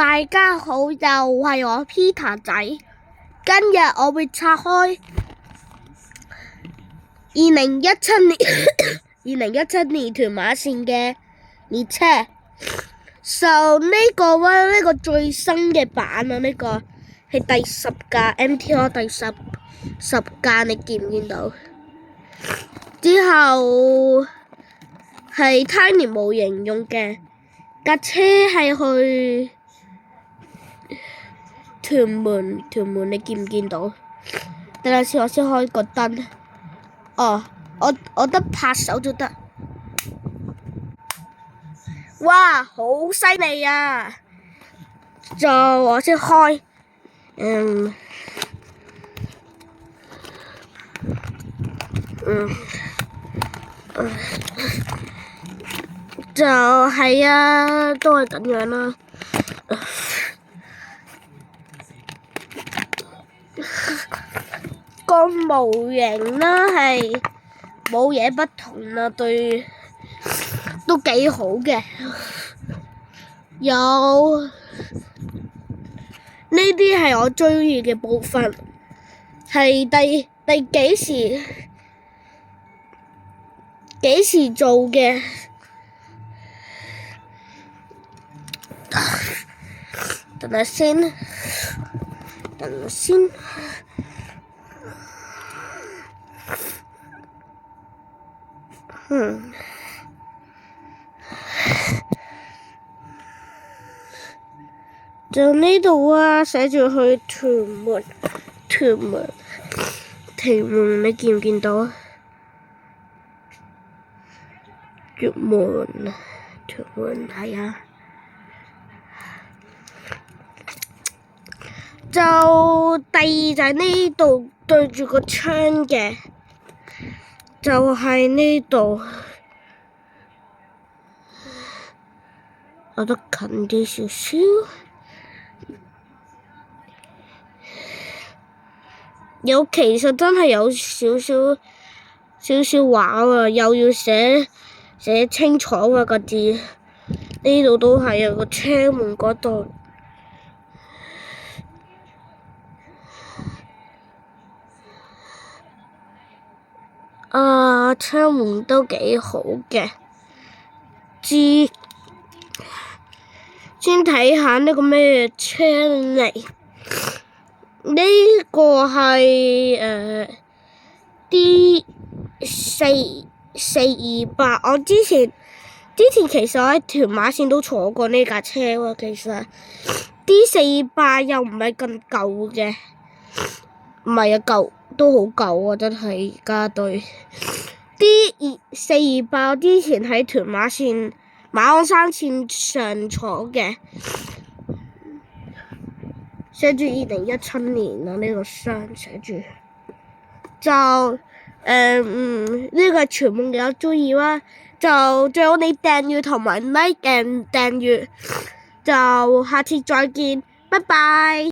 大家好，又係我 Peter 仔。今日我會拆開2017年屯馬線嘅列車。呢個最新嘅版啊，呢個係第10架 MTR 第十架，你見唔見到？之後係 Tiny 模型用嘅架車係去屯門，你見唔見到？等陣先，我先開個燈。哦，我得拍手就得。哇，好犀利啊！就我先開，就係啊，都係咁樣啦。個模型啦係冇嘢不同啦，對，都幾好嘅。有呢啲係我鍾意嘅部分，係第幾時做嘅？等下先。就呢度啊，寫住去屯門，你見唔見到啊？屯門係啊。就第二就係呢度對住個窗嘅，就係呢度。我得近啲少少。其實真係有少少畫啊，又要寫清楚啊個字。呢度都係啊，個窗門嗰度。窗門都幾好嘅。先睇下呢個咩窗嚟？呢個係D428。我之前其實我喺屯馬線都坐過呢架車喎。其實 D428又唔係咁舊嘅，唔係啊，舊都好舊啊，真係而家對 D428。我之前喺屯馬線馬鞍山線上坐嘅。寫住2017年啊，呢個箱寫住。就呢個全部嘅我鍾意啦。就最好你訂閱同埋 like 訂閱。就下次再見，拜拜。